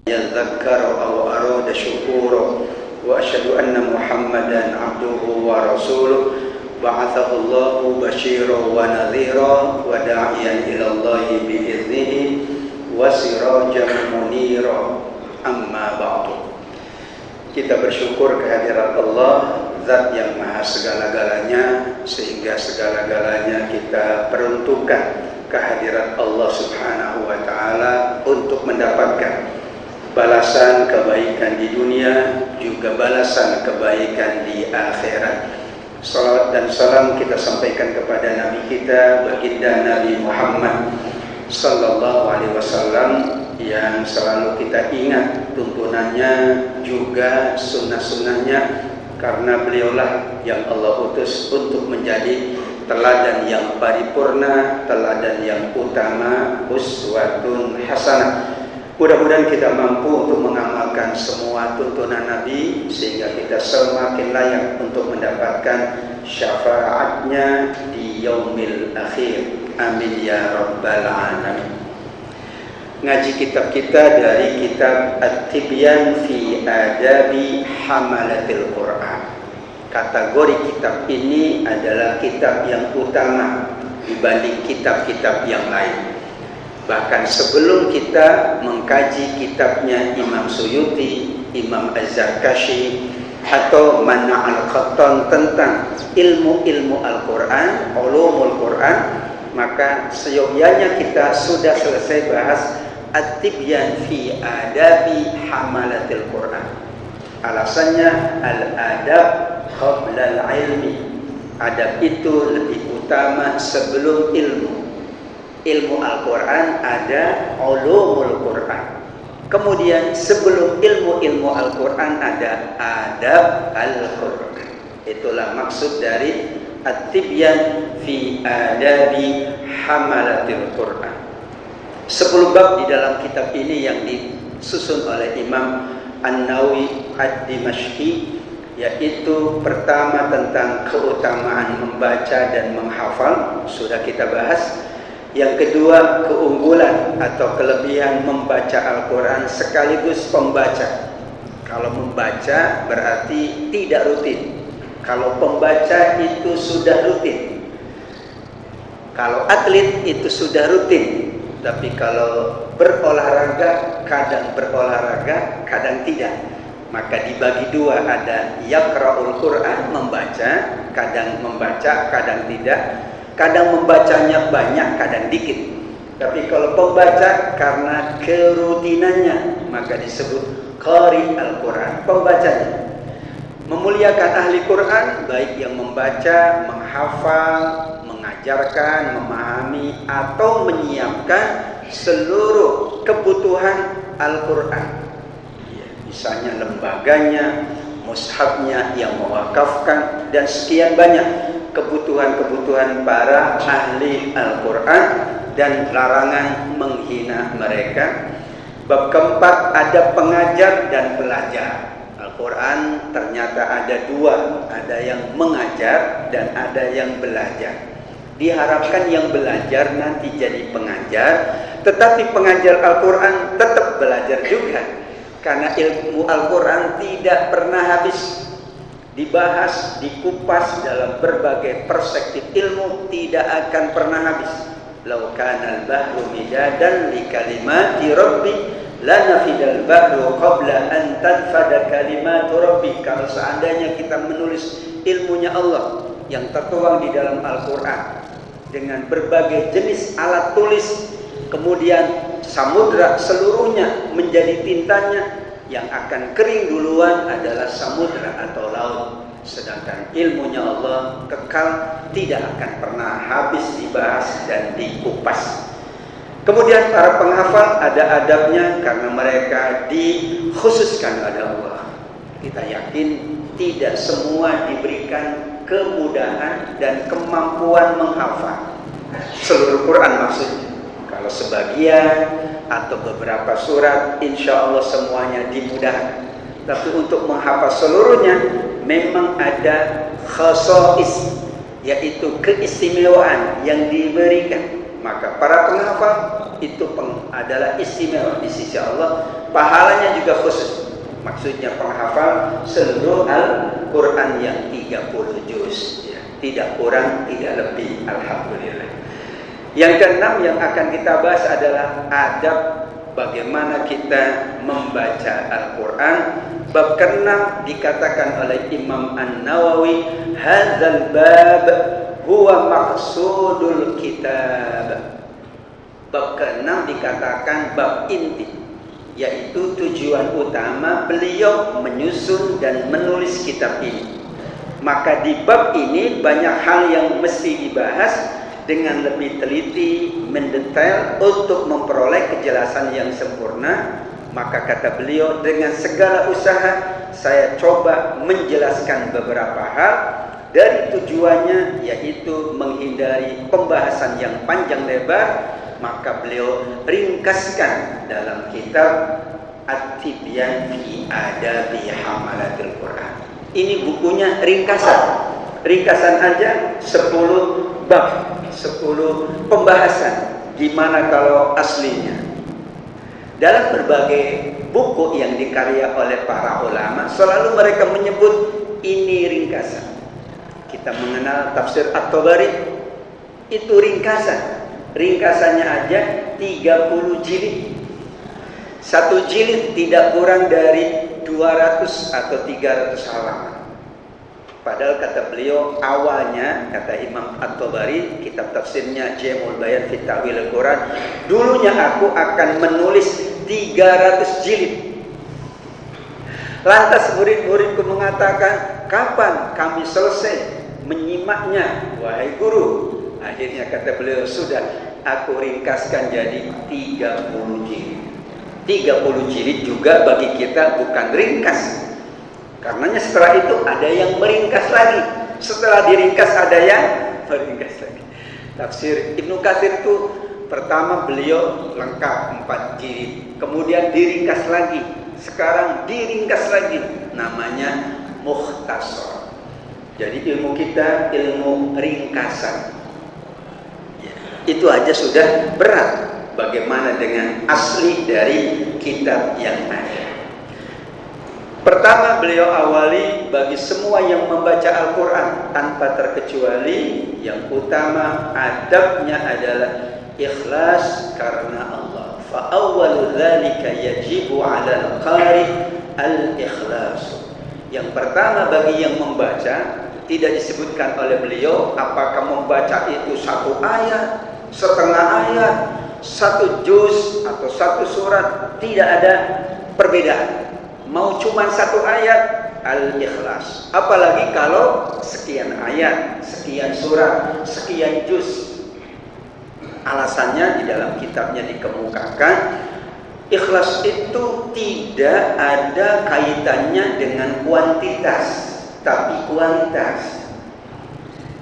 يذكر أو أراد شكورا وأشهد أن محمدا عبده ورسوله بعثه الله بشيرا ونذيرا وداعيا إلى الله بإذنه وسراجا منيرا أما بعد. Kita bersyukur kehadirat Allah, Zat yang maha segala-galanya, sehingga segala-galanya kita peruntukkan kehadirat Allah Subhanahu wa Ta'ala untuk mendapatkan balasan kebaikan di dunia, juga balasan kebaikan di akhirat. Salawat dan salam kita sampaikan kepada Nabi kita, baginda Nabi Muhammad sallallahu alaihi wasallam, yang selalu kita ingat tuntunannya juga sunnah-sunnahnya, karena beliaulah yang Allah utus untuk menjadi teladan yang paripurna, teladan yang utama, uswatun hasanah. Mudah-mudahan kita mampu untuk mengamalkan semua tuntunan Nabi, sehingga kita semakin layak untuk mendapatkan syafaatnya di yaumil akhir. Amin ya rabbal alamin. Ngaji kitab kita dari kitab At-Tibyan fi Adabi Hamalatil Quran. Kategori kitab ini adalah kitab yang utama dibanding kitab-kitab yang lain. Bahkan sebelum kita mengkaji kitabnya Imam Suyuti, Imam Az-Zarkashi, atau Mana Al-Khattan tentang ilmu-ilmu Al-Quran, ulumul Quran, maka seyogyanya kita sudah selesai bahas At-Tibyan fi Adabi Hamalatil Quran. Alasannya al-adab qabla al-ilmi. Adab itu lebih utama sebelum ilmu. Ilmu Al-Quran ada ulumul Quran. Kemudian sebelum ilmu-ilmu Al-Quran ada adab Al-Quran. Itulah maksud dari At-Tibyan fi Adabi Hamalatil Quran. 10 bab di dalam kitab ini yang disusun oleh Imam An-Nawawi Ad-Dimashqi, yaitu pertama tentang keutamaan membaca dan menghafal, sudah kita bahas. Yang kedua, keunggulan atau kelebihan membaca Al-Quran sekaligus pembaca. Kalau membaca berarti tidak rutin. Kalau pembaca itu sudah rutin. Kalau atlet itu sudah rutin. Tapi kalau berolahraga, kadang berolahraga, kadang tidak. Maka dibagi dua, ada yaqra'ul Quran, membaca, kadang tidak. Kadang membacanya banyak, kadang dikit. Tapi kalau pembaca karena kerutinannya, maka disebut qari al-Quran, pembacanya. Memuliakan ahli Quran, baik yang membaca, menghafal, mengajarkan, memahami, atau menyiapkan seluruh kebutuhan Al-Quran. Misalnya lembaganya, mushafnya yang mewakafkan, dan sekian banyak kebutuhan-kebutuhan para ahli Al-Quran, dan larangan menghina mereka. Bab keempat, ada pengajar dan pelajar. Al-Quran ternyata ada dua, ada yang mengajar dan ada yang belajar. Diharapkan yang belajar nanti jadi pengajar, tetapi pengajar Al-Quran tetap belajar juga, karena ilmu Al-Quran tidak pernah habis. Dibahas, dikupas dalam berbagai perspektif ilmu, tidak akan pernah habis. Lau kana al-bahru midadan li kalimati rabbi lanafidal bahru qabla an tanfada kalimatu rabbi. Kalau seandainya kita menulis ilmunya Allah yang tertuang di dalam Al-Quran dengan berbagai jenis alat tulis, kemudian samudra seluruhnya menjadi tintanya, yang akan kering duluan adalah samudra atau laut. Sedangkan ilmunya Allah kekal, tidak akan pernah habis dibahas dan dikupas. Kemudian para penghafal ada adabnya, karena mereka dikhususkan oleh Allah. Kita yakin tidak semua diberikan kemudahan dan kemampuan menghafal seluruh Quran maksudnya. Kalau sebagian atau beberapa surat, insya Allah semuanya dimudahkan. Tapi untuk menghafal seluruhnya memang ada khasais, yaitu keistimewaan yang diberikan. Maka para penghafal itu adalah istimewa di sisi Allah, pahalanya juga khusus. Maksudnya penghafal seluruh Al-Quran yang 30 juz, ya. Tidak kurang, tidak lebih. Alhamdulillah. Yang keenam yang akan kita bahas adalah adab bagaimana kita membaca Al-Quran. Bab ke-6 dikatakan oleh Imam An-Nawawi, hadzal bab huwa maqsudul kitab. Bab ke-6 dikatakan bab inti, yaitu tujuan utama beliau menyusun dan menulis kitab ini. Maka di bab ini banyak hal yang mesti dibahas dengan lebih teliti, mendetail untuk memperoleh kejelasan yang sempurna. Maka kata beliau, dengan segala usaha saya coba menjelaskan beberapa hal dari tujuannya, yaitu menghindari pembahasan yang panjang lebar. Maka beliau ringkaskan dalam kitab At-Tibyan fi Adabi Hamalatul Quran. Ini bukunya ringkasan. Ringkasan aja 10 bab, 10 pembahasan. Gimana kalau aslinya? Dalam berbagai buku yang dikarya oleh para ulama, selalu mereka menyebut ini ringkasan. Kita mengenal tafsir At-Tabari, itu ringkasan. Ringkasannya aja 30 jilid. Satu jilid tidak kurang dari 200 atau 300 halaman. Padahal kata beliau awalnya, kata Imam At-Tabari, kitab tafsirnya Jamul Bayan fi Ta'wil Al-Quran, dulunya aku akan menulis 300 jilid. Lantas murid-muridku mengatakan, kapan kami selesai menyimaknya, wahai guru? Akhirnya kata beliau, sudah aku ringkaskan jadi 30 jilid. 30 jilid juga bagi kita bukan ringkas. Karenanya setelah itu ada yang meringkas lagi. Setelah diringkas ada yang meringkas lagi. Tafsir Ibnu Katsir itu pertama beliau lengkap 4 jilid, kemudian diringkas lagi, sekarang diringkas lagi, namanya Mukhtasar. Jadi ilmu kita ilmu ringkasan. Itu aja sudah berat. Bagaimana dengan asli dari kitab yang ada? Pertama beliau awali bagi semua yang membaca Al-Quran tanpa terkecuali, yang utama adabnya adalah ikhlas karena Allah. Fa awwalu dzalika yajibu 'ala al-qari al-ikhlas. Yang pertama bagi yang membaca, tidak disebutkan oleh beliau apakah membaca itu 1 ayat, setengah ayat, 1 juz atau 1 surat, tidak ada perbedaan. Mau cuma 1 ayat, al-ikhlas. Apalagi kalau sekian ayat, sekian surat, sekian juz. Alasannya di dalam kitabnya dikemukakan, ikhlas itu tidak ada kaitannya dengan kuantitas, tapi kualitas.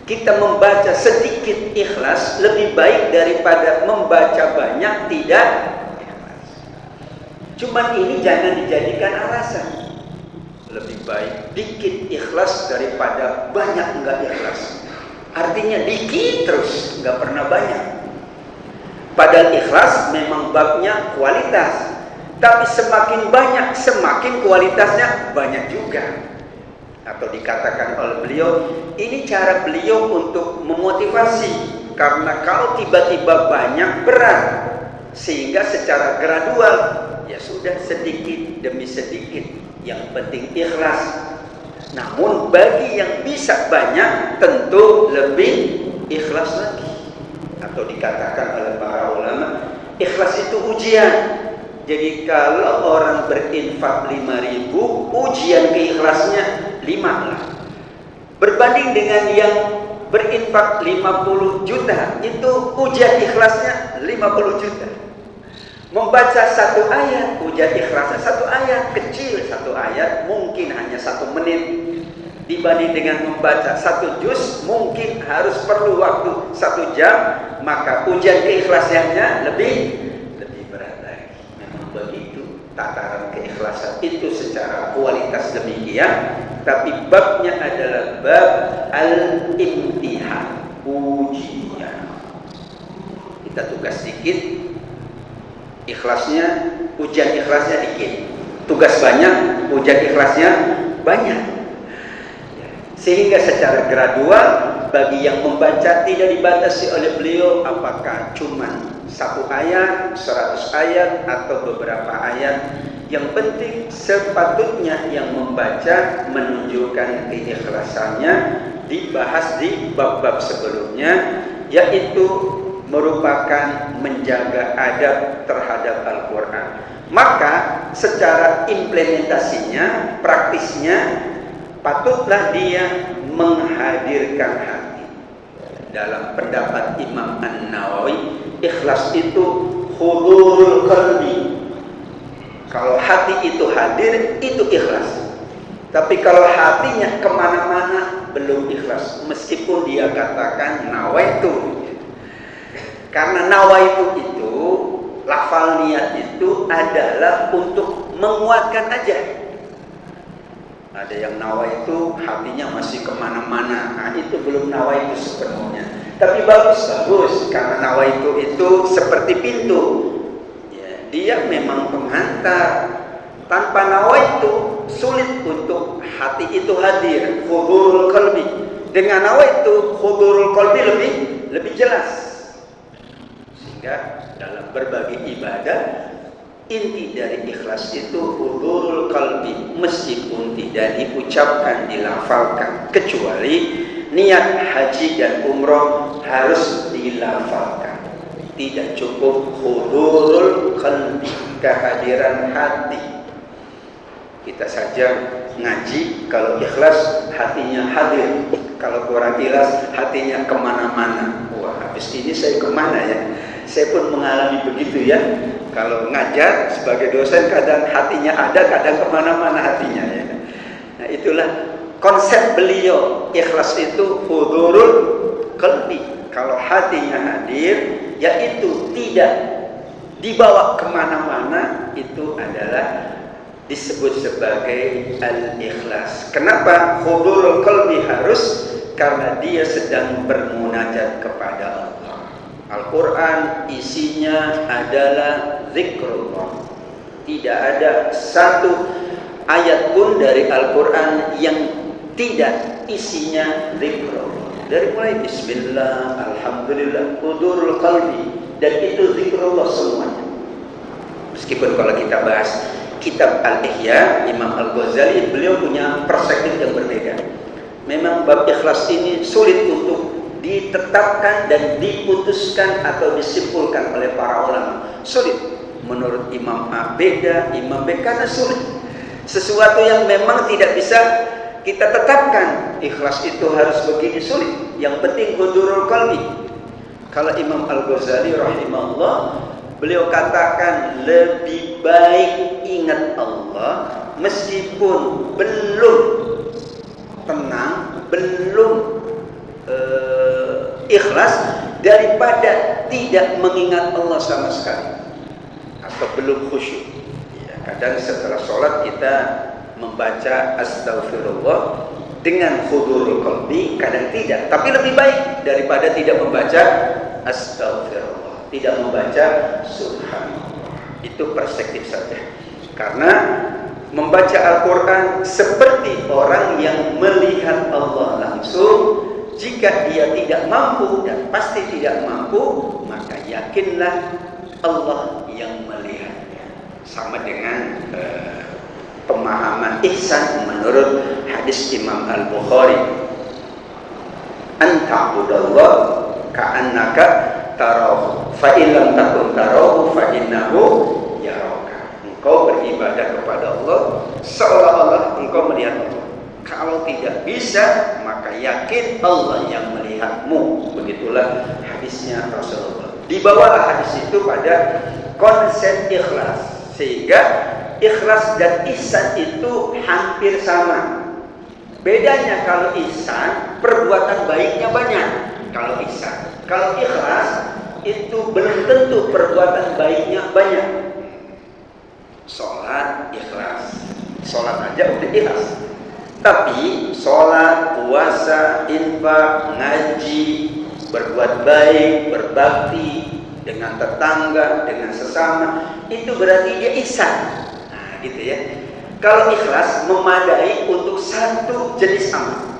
Kita membaca sedikit ikhlas lebih baik daripada membaca banyak tidak ikhlas. Cuman ini jangan dijadikan alasan. Lebih baik dikit ikhlas daripada banyak enggak ikhlas. Artinya dikit terus, enggak pernah banyak. Padahal ikhlas memang babnya kualitas, tapi semakin banyak semakin kualitasnya banyak juga. Atau dikatakan oleh beliau, ini cara beliau untuk memotivasi, karena kalau tiba-tiba banyak berat, sehingga secara gradual ya sudah sedikit demi sedikit, yang penting ikhlas. Namun bagi yang bisa banyak tentu lebih ikhlas lagi. Atau dikatakan oleh para ulama, ikhlas itu ujian. Jadi kalau orang berinfak 5.000, ujian keikhlasnya 5 lah. Berbanding dengan yang berinfak 50 juta, itu ujian ikhlasnya 50 juta. Membaca 1 ayat, ujian ikhlasnya 1 ayat, kecil 1 ayat, mungkin hanya 1 menit. Dibanding dengan membaca 1 juz, mungkin harus perlu waktu 1 jam, maka ujian keikhlasannya lebih berat lagi. Memang begitu tataran keikhlasan itu secara kualitas demikian, tapi babnya adalah bab al-imtihan, ujian. Kita tugas sedikit. Ikhlasnya, ujian ikhlasnya dikit. Tugas banyak, ujian ikhlasnya banyak. Sehingga secara gradual bagi yang membaca tidak dibatasi oleh beliau apakah cuma 1 ayat, 100 ayat atau beberapa ayat. Yang penting sepatutnya yang membaca menunjukkan keikhlasannya, dibahas di bab-bab sebelumnya, yaitu merupakan menjaga adab terhadap Al-Quran. Maka secara implementasinya, praktisnya, patutlah dia menghadirkan hati. Dalam pendapat Imam An-Nawawi, ikhlas itu hudurul qalbi. Kalau hati itu hadir, itu ikhlas. Tapi kalau hatinya kemana-mana, belum ikhlas. Meskipun dia katakan nawaitu. Karena nawaitu itu, lafal niat itu adalah untuk menguatkan aja. Ada yang nawaitu hatinya masih kemana-mana. Nah, itu belum nawaitu sepenuhnya. Tapi bagus, karena nawaitu itu seperti pintu. Dia memang penghantar. Tanpa nawaitu sulit untuk hati itu hadir, hudurul qalbi. Dengan nawaitu hudurul qalbi lebih jelas. Sehingga dalam berbagai ibadah, inti dari ikhlas itu hudurul qalbi, meskipun tidak diucapkan, dilafalkan, kecuali niat haji dan umroh harus dilafalkan. Tidak cukup hudurul qalbi, kehadiran hati. Kita saja ngaji, kalau ikhlas hatinya hadir, kalau kurang ikhlas hatinya kemana-mana. Wah, habis ini saya kemana ya? Saya pun mengalami begitu ya. Kalau ngajar sebagai dosen kadang hatinya ada, kadang kemana-mana hatinya ya. Nah, itulah konsep beliau. Ikhlas itu hudurul qalbi. Kalau hatinya hadir, yaitu tidak dibawa kemana-mana, itu adalah disebut sebagai al-ikhlas. Kenapa hudurul qalbi harus? Karena dia sedang bermunajat kepada Allah. Al-Quran isinya adalah zikrullah. Tidak ada satu ayat pun dari Al-Quran yang tidak isinya zikrullah. Dari mulai bismillah, alhamdulillah, hudurul qalbi, dan itu zikrullah semuanya. Meskipun kalau kita bahas kitab Al-Ihya, Imam Al-Ghazali, beliau punya perspektif yang berbeda. Memang bab ikhlas ini sulit untuk ditetapkan dan diputuskan atau disimpulkan oleh para ulama. Sulit. Menurut Imam A beda, Imam B, karena sulit. Sesuatu yang memang tidak bisa kita tetapkan. Ikhlas itu harus begini, sulit. Yang penting hudurul qalbi. Kalau Imam Al-Ghazali rahimahullah, beliau katakan lebih baik ingat Allah meskipun belum tenang, belum ikhlas, daripada tidak mengingat Allah sama sekali atau belum khusyuk. Ya, kadang setelah sholat kita membaca astaghfirullah dengan hudurul qalbi, kadang tidak, tapi lebih baik daripada tidak membaca astaghfirullah, tidak membaca subhanallah. Itu perspektif saja. Karena membaca Al-Quran seperti orang yang melihat Allah langsung. Jika dia tidak mampu, dan pasti tidak mampu, maka yakinlah Allah yang melihatnya. Sama dengan pemahaman ihsan menurut hadis Imam Al-Bukhari, anta'budallah ka'annaka tarahu fa in lam takun tarahu fa innahu yaraka. Engkau beribadah kepada Allah seolah-olah engkau melihat Allah. Kalau tidak bisa, maka yakin Allah yang melihatmu. Begitulah hadisnya Rasulullah. Dibawalah hadis itu pada konsep ikhlas, sehingga ikhlas dan ihsan itu hampir sama. Bedanya kalau ihsan, perbuatan baiknya banyak. Kalau ihsan, kalau ikhlas itu belum tentu perbuatan baiknya banyak. Sholat ikhlas, sholat aja udah ikhlas. Tapi sholat, puasa, infak, ngaji, berbuat baik, berbakti, dengan tetangga, dengan sesama, itu berarti dia ihsan. Nah, gitu ya. Kalau ikhlas memadai untuk satu jenis amal.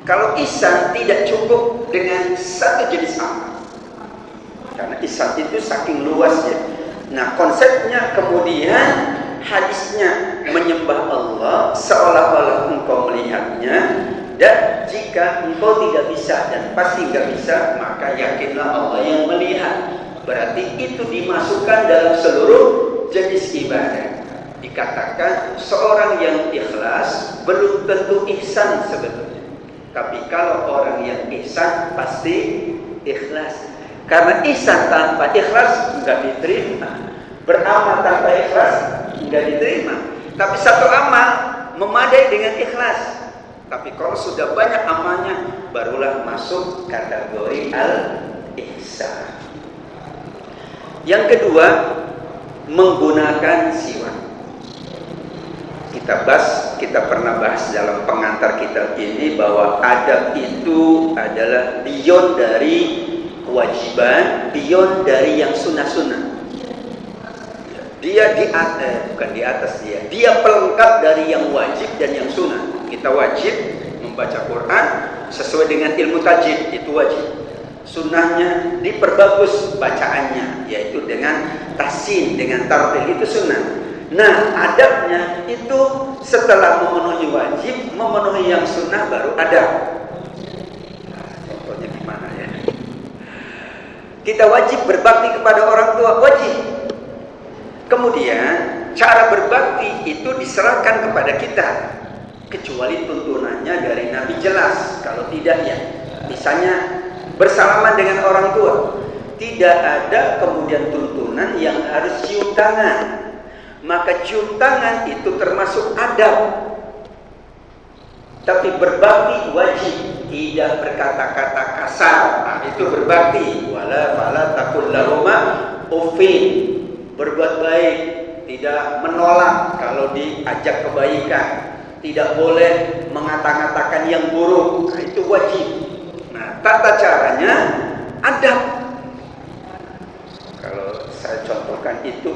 Kalau ihsan tidak cukup dengan satu jenis amal. Karena ihsan itu saking luasnya. Nah, konsepnya kemudian hadisnya menyembah Allah seolah-olah engkau melihatnya, dan jika engkau tidak bisa dan pasti nggak bisa, maka yakinlah Allah yang melihat. Berarti itu dimasukkan dalam seluruh jenis ibadah. Dikatakan seorang yang ikhlas belum tentu ihsan sebetulnya. Tapi kalau orang yang ihsan pasti ikhlas. Karena ihsan tanpa ikhlas nggak diterima. Beramal tanpa ikhlas nggak diterima. Tapi satu amal memadai dengan ikhlas. Tapi kalau sudah banyak amalnya, barulah masuk kategori al-ihsan. Yang kedua, menggunakan siwak. Kita pernah bahas dalam pengantar kitab ini bahwa adab itu adalah beyond dari kewajiban, beyond dari yang sunnah-sunnah. Dia bukan di atas dia. Dia pelengkap dari yang wajib dan yang sunnah. Kita wajib membaca Quran sesuai dengan ilmu tajwid, itu wajib. Sunnahnya diperbagus bacaannya, yaitu dengan tahsin, dengan tartil, itu sunnah. Nah, adabnya itu setelah memenuhi wajib, memenuhi yang sunnah, baru adab. Nah, contohnya gimana ya? Kita wajib berbakti kepada orang tua, wajib. Kemudian cara berbakti itu diserahkan kepada kita, kecuali tuntunannya dari Nabi jelas. Kalau tidak ya, misalnya bersalaman dengan orang tua, tidak ada kemudian tuntunan yang harus cium tangan. Maka cium tangan itu termasuk adab. Tapi berbakti wajib, tidak berkata-kata kasar. Nah, itu berbakti. Wala fala taqul lahuma uffin. Berbuat baik, tidak menolak kalau diajak kebaikan, tidak boleh mengata-ngatakan yang buruk. Nah, itu wajib. Nah, tata caranya adab. Kalau saya contohkan itu,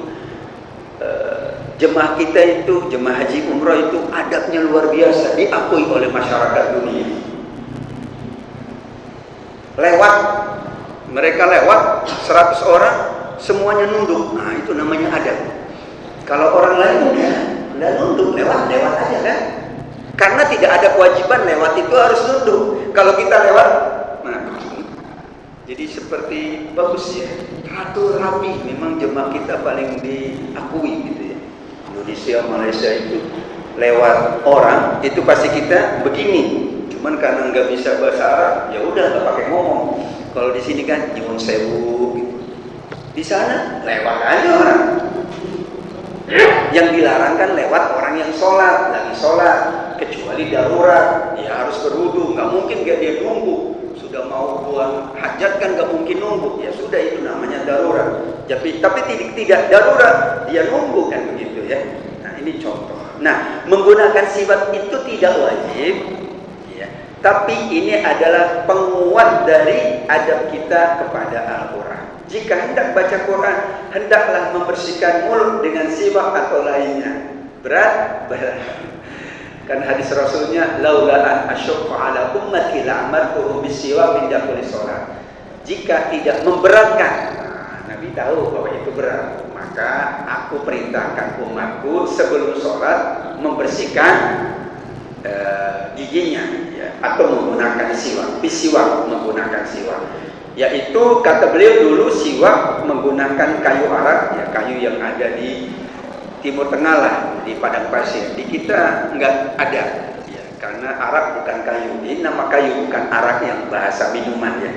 jemaah kita itu, jemaah haji umroh itu adabnya luar biasa, diakui oleh masyarakat dunia. Mereka lewat 100 orang, semuanya nunduk. Nah, itu namanya adab. Kalau orang lain enggak nunduk, lewat aja kan? Karena tidak ada kewajiban lewat itu harus nunduk. Kalau kita lewat, nah, jadi seperti bagus ya, teratur rapi. Memang jemaah kita paling diakui gitu ya. Indonesia, Malaysia itu lewat orang itu pasti kita begini. Cuman karena nggak bisa bahasa Arab, ya udah nggak pakai ngomong. Kalau di sini kan nyuwun sewu gitu. Di sana lewat aja orang. Yang dilarang kan lewat orang yang lagi sholat, kecuali darurat, dia harus berwudu. Nggak mungkin dia nunggu. Sudah mau buang hajat kan nggak mungkin nunggu. Ya sudah, itu namanya darurat. Tapi tidak darurat, dia nunggu kan begitu ya. Nah, ini contoh. Nah, menggunakan siwak itu tidak wajib, ya. Tapi ini adalah penguat dari adab kita kepada Al-Quran. Jika hendak baca Quran, hendaklah membersihkan mulut dengan siwak atau lainnya. Berat. Kan hadis Rasulnya, laula an asyqa ala ummati la'amartuhum bisiwak inda kulli shalah. Jika tidak memberatkan, Nabi tahu bahwa itu berat, maka aku perintahkan umatku sebelum sholat membersihkan giginya, ya, atau menggunakan siwak. Bisiwak, menggunakan siwak. Yaitu kata beliau dulu siwak menggunakan kayu arak, ya, kayu yang ada di Timur Tengah lah, di padang pasir. Di kita enggak ada, ya, karena arak bukan kayu. Ini nama kayu, bukan arak yang bahasa minuman ya.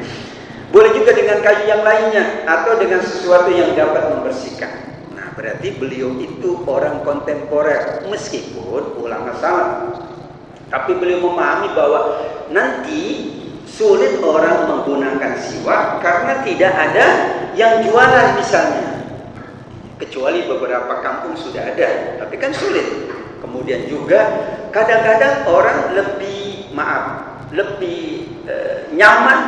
Boleh juga dengan kayu yang lainnya atau dengan sesuatu yang dapat membersihkan. Nah, berarti beliau itu orang kontemporer meskipun ulama salaf. Tapi beliau memahami bahwa nanti sulit orang menggunakan siwak karena tidak ada yang jualan misalnya. Kecuali beberapa kampung sudah ada, tapi kan sulit. Kemudian juga kadang-kadang orang lebih nyaman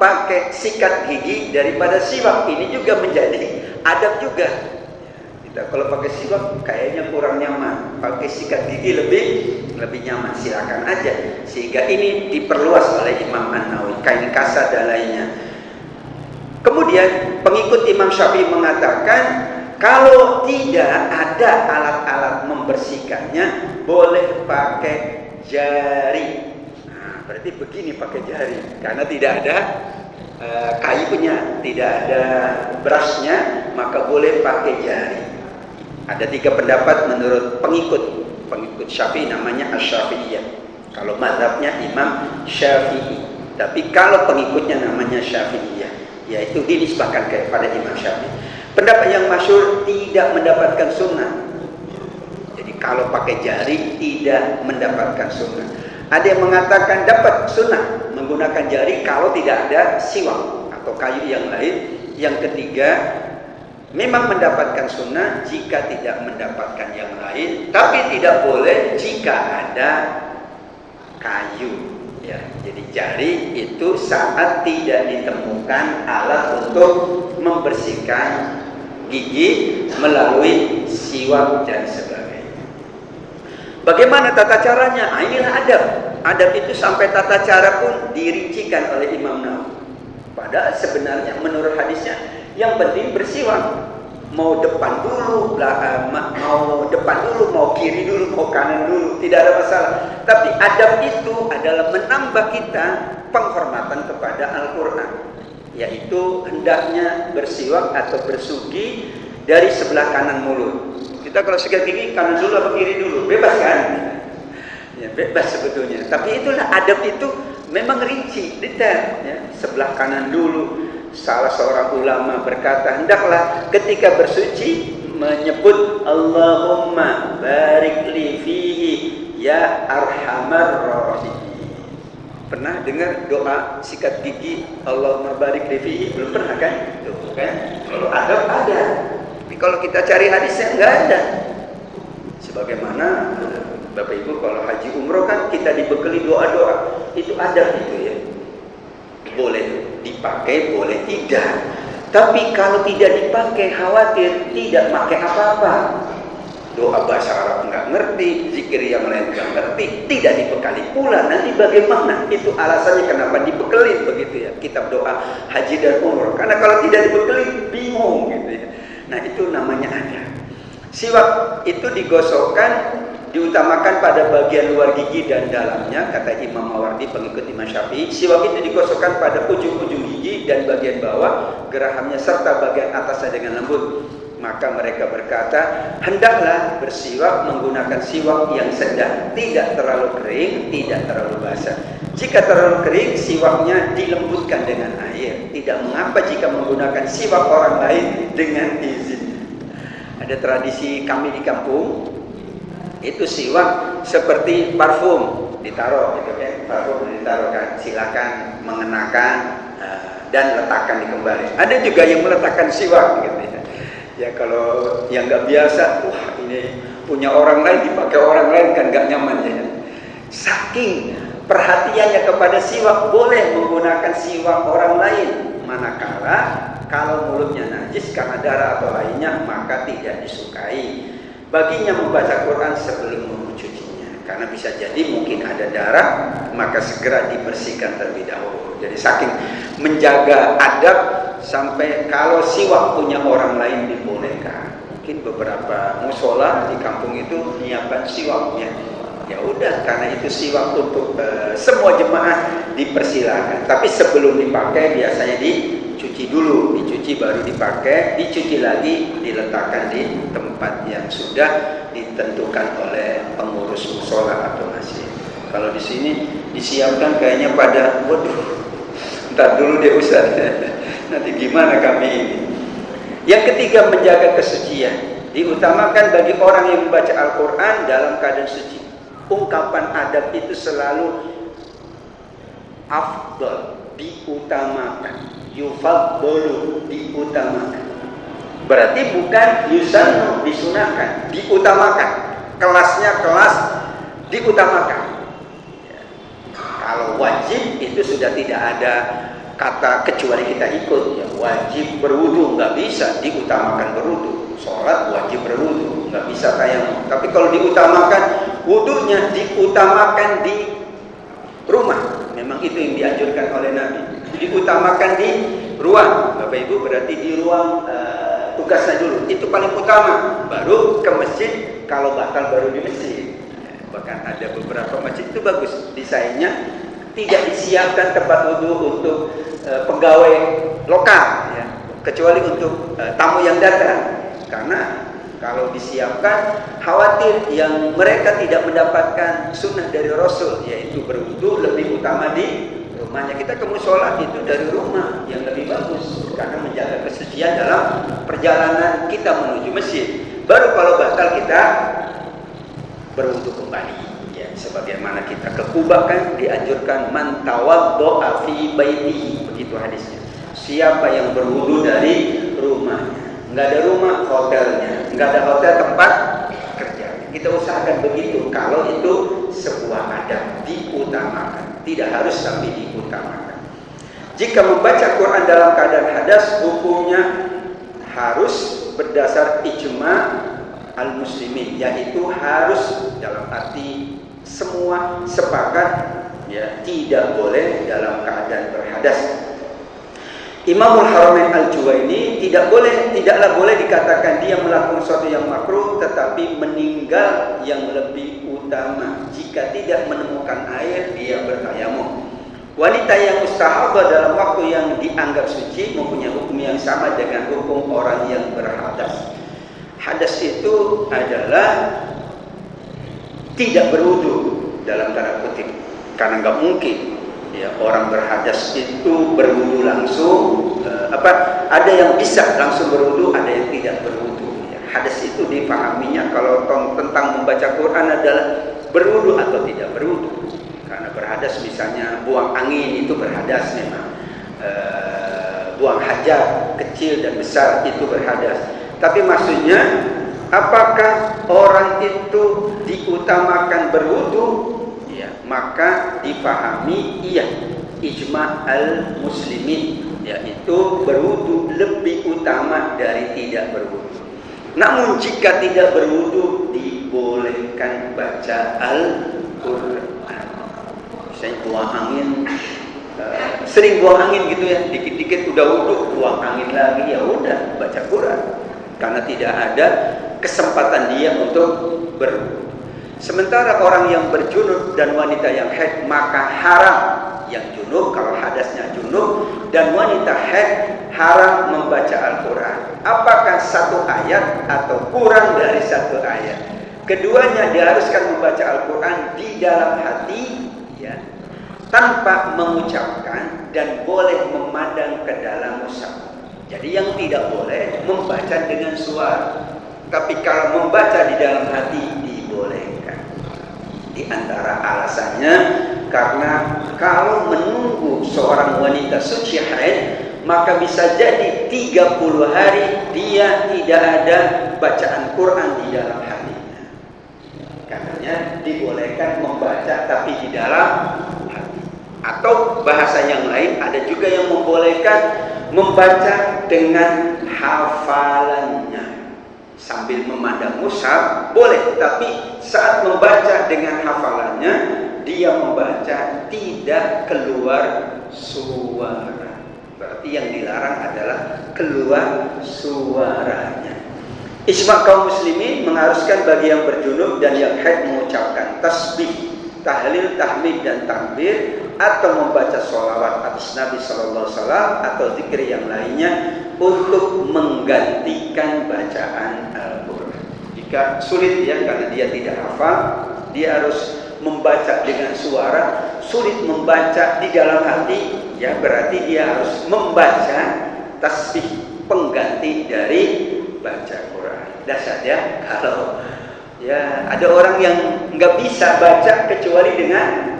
pakai sikat gigi daripada siwak. Ini juga menjadi adab juga. Kita kalau pakai siwak kayaknya kurang nyaman, pakai sikat gigi lebih nyaman. Silakan aja. Sehingga ini diperluas oleh Imam An-Nawawi, kain kasar dan lainnya. Kemudian pengikut Imam Syafi'i mengatakan kalau tidak ada alat-alat membersihkannya, boleh pakai jari. Nah, berarti begini pakai jari, karena tidak ada kayunya, tidak ada berasnya, maka boleh pakai jari. Ada 3 pendapat menurut pengikut Syafi'i, namanya Asy-Syafi'iyah. Kalau mazhabnya Imam Syafi'i, tapi kalau pengikutnya namanya Syafi'iyah, yaitu dinisbahkan kepada Imam Syafi'i. Pendapat yang masyhur tidak mendapatkan sunnah. Jadi kalau pakai jari tidak mendapatkan sunnah. Ada yang mengatakan dapat sunnah menggunakan jari kalau tidak ada siwak atau kayu yang lain. Yang ketiga, memang mendapatkan sunnah jika tidak mendapatkan yang lain, tapi tidak boleh jika ada kayu. Ya, jadi jari itu saat tidak ditemukan alat untuk membersihkan gigi melalui siwak dan sebagainya. Bagaimana tata caranya? Nah, inilah adab. Adab itu sampai tata cara pun dirincikan oleh Imam Nawawi. Padahal sebenarnya menurut hadisnya yang penting bersiwak. Mau depan dulu, mau depan dulu, mau kiri dulu, mau kanan dulu, tidak ada masalah. Tapi adab itu adalah menambah kita penghormatan kepada Al-Quran, yaitu hendaknya bersiwak atau bersugi dari sebelah kanan mulut. Kita kalau sikat gigi kanan dulu atau kiri dulu, bebas kan? Ya, bebas sebetulnya. Tapi itulah adab itu memang rinci, detail. Ya. Sebelah kanan dulu. Salah seorang ulama berkata, hendaklah ketika bersuci menyebut Allahumma barik li fihi ya arhamar rahimin. Pernah dengar doa sikat gigi Allahumma barik li fihi? Belum pernah kan? Tuh, kan? Kalau ada. Tapi kalau kita cari hadisnya enggak ada. Sebagaimana Bapak Ibu kalau haji umroh kan kita dibekali doa-doa. Itu adab itu ya. Boleh dipakai, boleh tidak. Tapi kalau tidak dipakai, khawatir tidak pakai apa-apa. Doa bahasa Arab nggak ngerti, zikir yang lain nggak ngerti, tidak dibekali pula. Nanti bagaimana? Itu alasannya kenapa dibekali begitu ya. Kitab doa haji dan umroh. Karena kalau tidak dibekali, bingung gitu ya. Nah itu namanya ada. Siwak itu digosokkan, diutamakan pada bagian luar gigi dan dalamnya, kata Imam Mawardi pengikut Imam Syafi'i. Siwak itu digosokkan pada ujung-ujung gigi dan bagian bawah gerahamnya serta bagian atasnya dengan lembut. Maka mereka berkata, hendaklah bersiwak menggunakan siwak yang sedang, tidak terlalu kering, tidak terlalu basah. Jika terlalu kering, siwaknya dilembutkan dengan air. Tidak mengapa jika menggunakan siwak orang lain dengan izin. Ada tradisi kami di kampung, itu siwak seperti parfum ditaruh gitu kan, parfum ditaruh kan, silakan mengenakan dan letakkan kembali. Ada juga yang meletakkan siwak gitu ya. Ya kalau yang nggak biasa, wah ini punya orang lain dipakai orang lain kan nggak nyaman ya. Saking perhatiannya kepada siwak, boleh menggunakan siwak orang lain manakala kalau mulutnya najis karena darah atau lainnya, maka tidak disukai baginya membaca Quran sebelum mencucinya, karena bisa jadi mungkin ada darah, maka segera dibersihkan terlebih dahulu. Jadi saking menjaga adab sampai kalau siwak punya orang lain dibolehkan. Mungkin beberapa musola di kampung itu menyiapkan siwaknya. Ya udah, karena itu siwak untuk semua jemaah dipersilakan. Tapi sebelum dipakai biasanya dicuci dulu, dicuci baru dipakai, dicuci lagi, diletakkan di tempat yang sudah ditentukan oleh pengurus musola atau masjid. Kalau di sini disiapkan kayaknya pada, waduh, ntar dulu deh Ustaz, nanti gimana kami ini. Yang ketiga, menjaga kesucian. Diutamakan bagi orang yang membaca Al-Quran dalam keadaan suci. Ungkapan adab itu selalu afdal, diutamakan. Yufaddalu, diutamakan. Berarti bukan yusannu, disunahkan, diutamakan. Kelasnya kelas diutamakan. Ya. Kalau wajib itu sudah tidak ada kata kecuali kita ikut, ya wajib berwudu, nggak bisa diutamakan berwudu. Sholat wajib berwudu, nggak bisa tayamum. Tapi kalau diutamakan, wudunya diutamakan di rumah. Memang itu yang dianjurkan oleh Nabi. Diutamakan di ruang, Bapak Ibu, berarti di ruang tugasnya dulu. Itu paling utama. Baru ke masjid, kalau batal baru di masjid. Bahkan ada beberapa masjid itu bagus desainnya, tidak disiapkan tempat wudu untuk pegawai lokal, ya, kecuali untuk tamu yang datang. Karena kalau disiapkan, khawatir yang mereka tidak mendapatkan sunnah dari Rasul, yaitu berwudu lebih utama di rumahnya. Kita ke mushola itu dari rumah yang lebih bagus, karena menjaga kesucian dalam perjalanan kita menuju masjid. Baru kalau batal kita berwudu kembali, ya, sebagaimana kita ke Kuba kan dianjurkan man tawaddo'a fi baitihi, begitu hadisnya. Siapa yang berwudu dari rumahnya, nggak ada rumah hotelnya, nggak ada hotel tempat kerja. Kita usahakan begitu. Kalau itu sebuah adab, diutamakan, tidak harus tapi diutamakan. Jika membaca Quran dalam keadaan hadas, hukumnya harus berdasar ijma al-muslimin, yaitu harus dalam arti semua sepakat, ya, tidak boleh dalam keadaan berhadas. Imamul Haramain Al-Juwaini tidaklah boleh dikatakan dia melakukan sesuatu yang makruh, tetapi meninggal yang lebih utama. Jika tidak menemukan air, dia bertayamum. Wanita yang mustahadah dalam waktu yang dianggap suci mempunyai hukum yang sama dengan hukum orang yang berhadas. Hadas itu adalah tidak berwudu dalam tanda kutip, karena nggak mungkin, ya, orang berhadas itu berwudu langsung. Ada yang bisa langsung berwudu, ada yang tidak berwudu. Ya, hadas itu dipahaminya kalau tentang membaca Quran adalah berwudu atau tidak berwudu. Karena berhadas misalnya buang angin itu berhadas memang. Buang hajat kecil dan besar itu berhadas. Tapi maksudnya, apakah orang itu diutamakan berwudu? Ya, maka dipahami iya, ijma al-muslimin, yaitu berwudu lebih utama dari tidak berwudu. Namun jika tidak berwudu, dibolehkan baca Al-Quran. Misalnya buang angin, sering buang angin gitu ya, dikit-dikit udah wudu, buang angin lagi, ya udah baca Quran. Karena tidak ada kesempatan dia untuk berwudu. Sementara orang yang berjunub dan wanita yang haid, maka haram. Yang junub, kalau hadasnya junub, dan wanita haid haram membaca Al-Quran. Apakah satu ayat atau kurang dari satu ayat? Keduanya diharuskan membaca Al-Quran di dalam hati, ya, tanpa mengucapkan, dan boleh memandang ke dalam mushaf. Jadi yang tidak boleh membaca dengan suara, tapi kalau membaca di dalam hati dibolehkan. Di antara alasannya, karena kalau menunggu seorang wanita suci haid, maka bisa jadi 30 hari dia tidak ada bacaan Quran di dalam hatinya. Karena dibolehkan membaca tapi di dalam hati. Atau bahasa yang lain, ada juga yang membolehkan membaca dengan hafalannya. Sambil memandang mushaf boleh, tapi saat membaca dengan hafalannya, dia membaca tidak keluar suara. Berarti yang dilarang adalah keluar suaranya. Ijma kaum muslimin mengharuskan bagi yang berjunub dan yang haid mengucapkan tasbih, tahlil, tahmid, dan takbir, atau membaca sholawat atas Nabi Sallallahu Alaihi Wasallam atau zikir yang lainnya untuk menggantikan bacaan Al-Quran. Jika sulit, ya, karena dia tidak hafal, dia harus membaca dengan suara, sulit membaca di dalam hati, ya, berarti dia harus membaca tasbih pengganti dari baca Quran. Dasar, ya, kalau, ya, ada orang yang nggak bisa baca kecuali dengan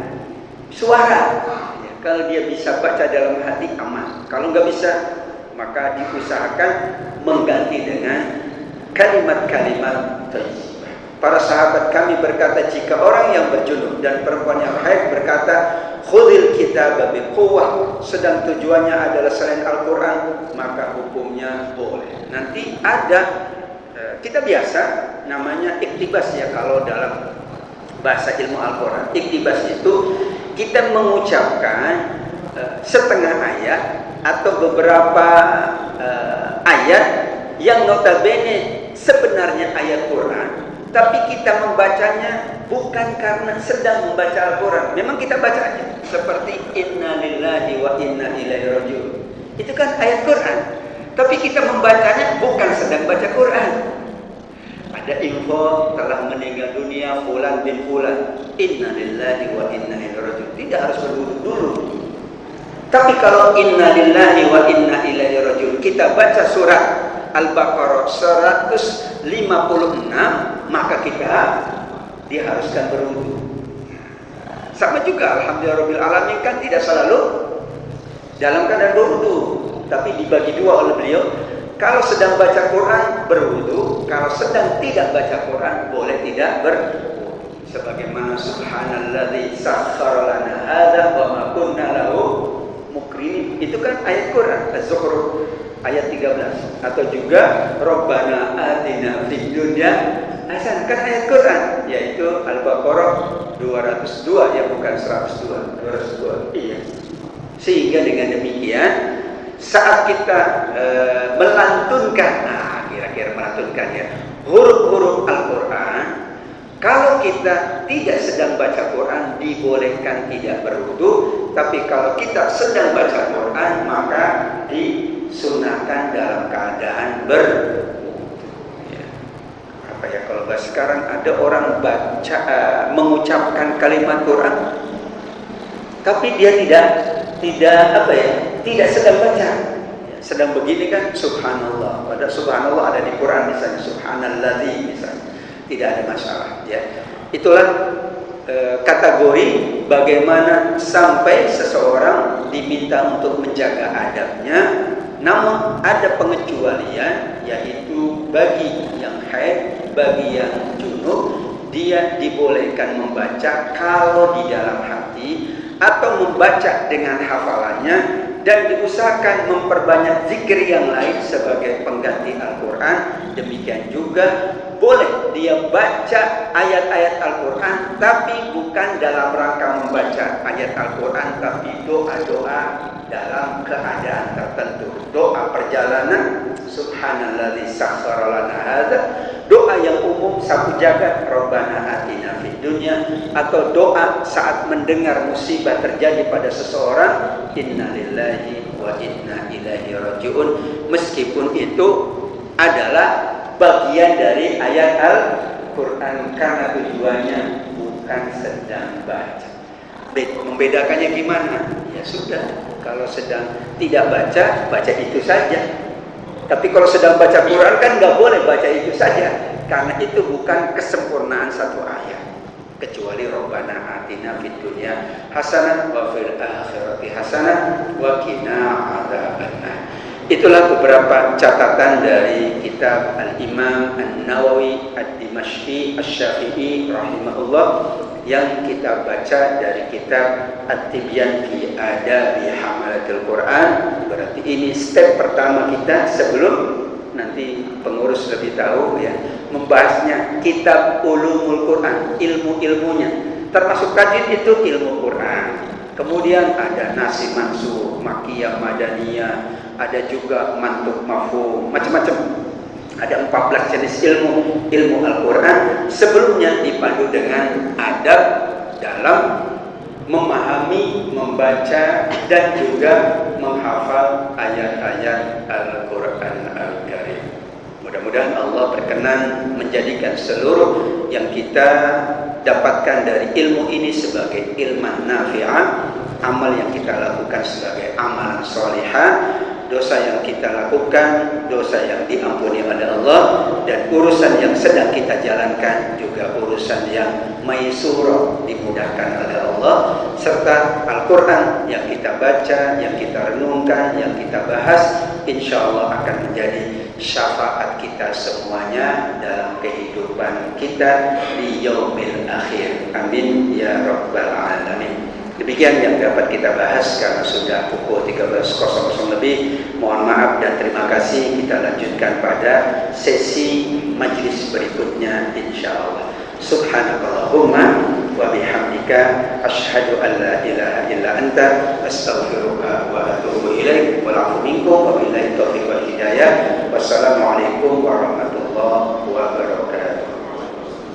suara. Ya, kalau dia bisa baca dalam hati aman. Kalau nggak bisa, maka diusahakan mengganti dengan kalimat-kalimat thayyibah. para sahabat kami berkata, jika orang yang berjunub dan perempuan yang haid berkata, khudhil kitaba biquwwah, sedang tujuannya adalah selain Al-Quran, maka hukumnya boleh. Nanti ada kita biasa namanya iktibas ya, kalau dalam bahasa ilmu Al-Quran. Iktibas itu kita mengucapkan setengah ayat atau beberapa ayat yang notabene sebenarnya ayat Quran, tapi kita membacanya bukan karena sedang membaca Al-Quran. Memang kita baca aja, seperti inna lillahi wa inna ilaihi raji'un. Itu kan ayat Quran, tapi kita membacanya bukan sedang baca Quran. Ada info telah meninggal dunia fulan bin fulan, inna lillahi wa inna ilaihi raji'un. Tidak harus berwudu dulu. Tapi kalau inna lillahi wa inna ilaihi raji'un, kita baca surat Al-Baqarah 156, maka kita diharuskan berwudu. Sama juga alhamdulillahirabbil alamin kan tidak selalu dalam keadaan berwudu, tapi dibagi dua oleh beliau. Kalau sedang baca Quran berwudu, kalau sedang tidak baca Quran boleh tidak berwudu. Sebagaimana subhanalladzi sakhkhara lana hadza wa ma kunna lahu muqrinin. Itu kan ayat Quran, Az-Zukhruf ayat 13. Atau juga Rabbana atina fid dunya hasanah, kan ayat Quran, yaitu Al-Baqarah 202 ya, bukan 102, 202. Iya. Sehingga dengan demikian saat kita melantunkan, kira-kira melantunkan ya, huruf-huruf Al-Quran, kalau kita tidak sedang baca Quran dibolehkan tidak berwudu, tapi kalau kita sedang baca Quran maka disunahkan dalam keadaan berwudu. Ya. Apa ya kalau bahas sekarang, ada orang baca mengucapkan kalimat Quran, tapi dia tidak sedang baca. Sedang begini kan subhanallah. Pada subhanallah ada di Quran misalnya, subhanalladzi misalnya. Tidak ada masalah ya. Itulah kategori bagaimana sampai seseorang diminta untuk menjaga adabnya. Namun ada pengecualian, yaitu bagi yang haid, bagi yang junub, dia dibolehkan membaca kalau di dalam hati atau membaca dengan hafalannya, dan diusahakan memperbanyak zikir yang lain sebagai pengganti Al-Quran. Demikian juga boleh dia baca ayat-ayat Al-Quran, tapi bukan dalam rangka membaca ayat Al-Quran, tapi doa-doa dalam keadaan tertentu. Doa perjalanan, subhanalladzi sakhkhara lana hadza, doa yang umum sapu jagat, Rabbana atina fid dunya, atau doa saat mendengar musibah terjadi pada seseorang, inna lillahi wa inna ilaihi raji'un. Meskipun itu adalah bagian dari ayat Al-Quran, karena tujuannya bukan sedang baca. Membedakannya gimana? Ya sudah, kalau sedang tidak baca, baca itu saja. Tapi kalau sedang baca Quran kan nggak boleh baca itu saja, karena itu bukan kesempurnaan satu ayat. Kecuali Rabbana atina fid dunya hasanah wa fil akhirati hasanah wa qina adzabannar. Itulah beberapa catatan dari kitab Al-Imam An-Nawawi Ad-Dimashqi Asy-Syafi'i rahimahullah yang kita baca dari kitab At-Tibyan fi Adabi Hamalatul Quran. Berarti ini step pertama kita sebelum nanti pengurus lebih tahu ya, membahasnya kitab Ulumul Quran, ilmu-ilmunya. Termasuk tadi itu ilmu Quran. Kemudian ada Nasih Mansukh, Makkiyah Madaniyah, ada juga Mantuk Mafhum, macam-macam. Ada 14 jenis ilmu Al-Quran. Sebelumnya dipandu dengan adab dalam memahami, membaca, dan juga menghafal ayat-ayat Al-Quran Al-Karim. Mudah-mudahan Allah berkenan menjadikan seluruh yang kita dapatkan dari ilmu ini sebagai ilmu nafi'ah, amal yang kita lakukan sebagai amalan solihah, dosa yang kita lakukan, dosa yang diampuni oleh Allah, dan urusan yang sedang kita jalankan juga urusan yang maisura, dimudahkan oleh Allah, serta Al-Quran yang kita baca, yang kita renungkan, yang kita bahas, insya Allah akan menjadi syafaat kita semuanya dalam kehidupan kita di yaumil akhir. Amin ya rabbal alamin. Demikian yang dapat kita bahas karena sudah pukul 13.00 lebih. Mohon maaf dan terima kasih. Kita lanjutkan pada sesi majlis berikutnya insyaallah. Subhanakallahumma wa bihamdika asyhadu an la ilaha illa anta astaghfiruka wa atubu ilaik. Wal 'afwu minkum.